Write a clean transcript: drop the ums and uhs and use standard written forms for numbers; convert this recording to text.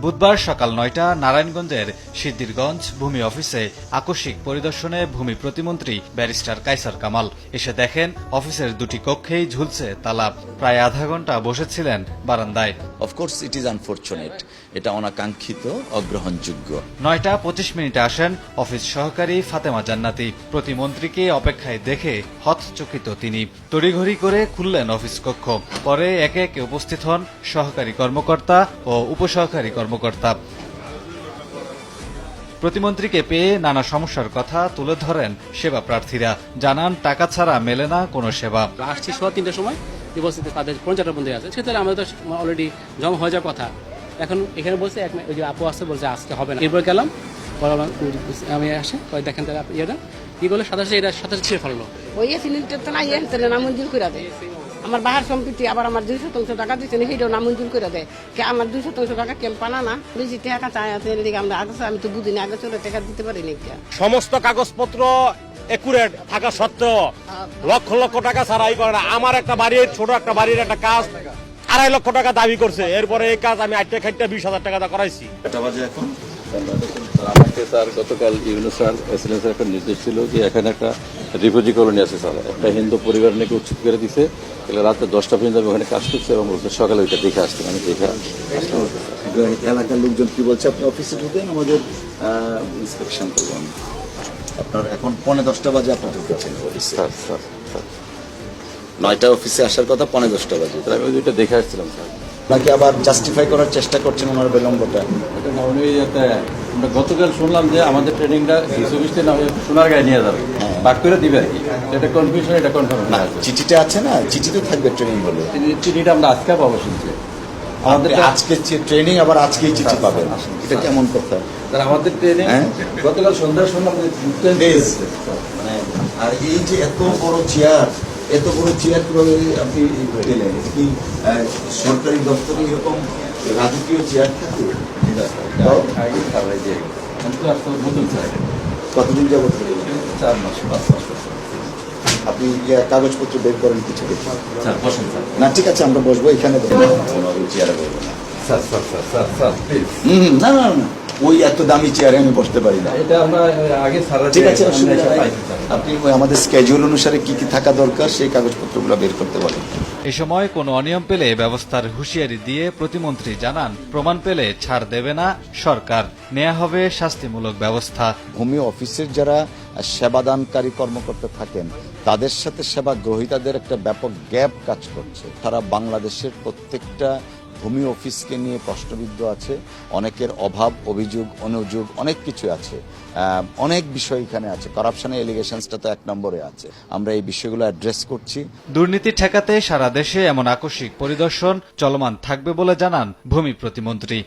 বুধবার সকাল ৯টা নারায়ণগঞ্জের সিদ্ধিরগঞ্জ ভূমি অফিসে আকস্মিক পরিদর্শনে ভূমি প্রতিমন্ত্রী ব্যারিস্টার কায়সার কামাল এসে দেখেন অফিসের দুটি কক্ষেই ঝুলছে তালা। প্রায় আধা ঘন্টা বসেছিলেন বারান্দায়। অফকোর্স ইট ইজ আনফরচুনেট, এটা অনাকাঙ্ক্ষিত, অগ্রহণযোগ্য। 9টা 25 মিনিটে আসেন অফিস সহকারী ফাতেমা জান্নাতি। প্রতিমন্ত্রীকে অপেক্ষায় দেখে হতচকিত তিনি। তড়িঘড়ি করে খুললেন অফিস কক্ষ। পরে একে একে উপস্থিত হন সহকারী কর্মকর্তা ও উপসহকারী কর্মকর্তা। প্রতিমন্ত্রীকে পেয়ে নানা সমস্যার কথা তুলে ধরেন সেবা প্রার্থীরা। জানান টাকা ছাড়া মেলে না কোনো সেবা। আসছি 3টার সময় উপস্থিত তাদের 50টা বন্ধু আছে, সেটা আমাদের তো অলরেডি জমা হয়ে যাওয়ার কথা। এখন এখানে বলছে ওই যে আপু আসছে বলছে আজকে হবে না। এরপর গেলাম, আমি আসে দেখেন তারা ইয়েটা কি করলো, 27 ছিঁড়ে ফেললো। ওই সিলিন্ডার তো নাই নামঞ্জুর করে দেয়। আমার বাহার সম্পত্তি আবার আমার 200 টাকা দিচ্ছে না, সেটাও নামঞ্জুর করে দেয়। আমার 200 টাকা কেম পানা না, বেশি টাকা চাই আছে এদিকে আমরা আগে আমি তো বুঝিনি, আগে চলে টাকা দিতে পারিনি। সমস্ত কাগজপত্র একুরেট থাকা সত্ত্বেও লক্ষ লক্ষ টাকা ছাড়াই করে না। আমার একটা বাড়ির ছোট একটা বাড়ির একটা কাজ 2.5 লক্ষ টাকা দাবি করছে, এরপরে এই কাজ আমি 20,000 টাকা করাইছি। এটা বাজে এখন আমাকে স্যার গতকাল ইউনুস স্যার এসএলএস একটা নির্দেশ ছিল যে এখানে একটা রিফিউজি কলোনি আছে স্যার, একটা হিন্দু পরিবার নাকি উচ্ছেদ করে দিছে। রাতে 10টা পর্যন্ত আমি ওখানে কাজ করছি এবং সকালে ওইটা দেখে আসতাম। আমি দেখে আসলাম। এলাকার লোকজন কি বলছে? আপনি অফিসে ঢুকেন, আমাদের ইন্সপেকশন করবেন। আপনার এখন 10:15 বাজে আপনি ঢুকেছেন স্যার। স্যার 9টা অফিসে আসার কথা, 10:15 বাজে। আমি ওইটা দেখে আসছিলাম স্যার। নাকি আবার জাস্টিফাই করার চেষ্টা করছেন ওনার বিলম্বটা? এটা না, উনি আমরা গতকাল শুনলাম যে আমাদের ট্রেনিংটা কিছু না সোনার গায়ে নিয়ে যাবে, বাক করে দিবে আর কি। এটা কনফিউশন, এটা কনফার্ম না, চিঠিটা আছে না, চিঠিতে থাকবে ট্রেনিং বলে। চিঠিটা আমরা আজকে পাবো শুনছি। আমাদের আজকে ট্রেনিং, আবার আজকেই চিঠি পাবেন, এটা কেমন কথা? আমাদের ট্রেনিং গতকাল সন্ধ্যায় শুনলাম মানে, আর এই যে এত বড় চেয়ার কিভাবে আপনি পেলেন? কি সরকারি দপ্তরে এরকম রাজকীয় চেয়ার থাকে? কতদিন যাবত? 4 মাস 5 মাস। আপনি কাগজপত্র বের করেন কিছু কিছু? না ঠিক আছে, আমরা বসবো এখানে, চেয়ারে বসবো না। না না না, ওই এত দামি চেয়ারে আমি বসতে পারি না। এটা আমরা আগে ঠিক আছে, আপনি আমাদের স্কেডিউল অনুসারে কি কি থাকা দরকার সেই কাগজপত্রগুলো বের করতে পারেন। এ সময় কোনো অনিয়ম পেলে ব্যবস্থার হুঁশিয়ারি দিয়ে প্রতিমন্ত্রী জানান প্রমাণ পেলে ছাড় দেবে না সরকার, নেওয়া হবে শাস্তিমূলক ব্যবস্থা। ভূমি অফিসের যারা সেবাদানকারী কর্মকর্তা থাকেন তাদের সাথে সেবা গ্রহীতাদের একটা ব্যাপক গ্যাপ কাজ করছে। সারা বাংলাদেশের প্রত্যেকটা ভূমি অফিসকে নিয়ে প্রশ্নবিদ্ধ আছে, অনেকের অভাব, অভিযোগ, অনুযোগ অনেক কিছু আছে, অনেক বিষয় এখানে আছে। করাপশনের এলিগেশনসটা তো 1 নম্বরে আছে। আমরা এই বিষয়গুলো অ্যাড্রেস করছি। দুর্নীতি ঠেকাতে সারা দেশে এমন আকস্মিক পরিদর্শন চলমান থাকবে বলে জানান ভূমি প্রতিমন্ত্রী।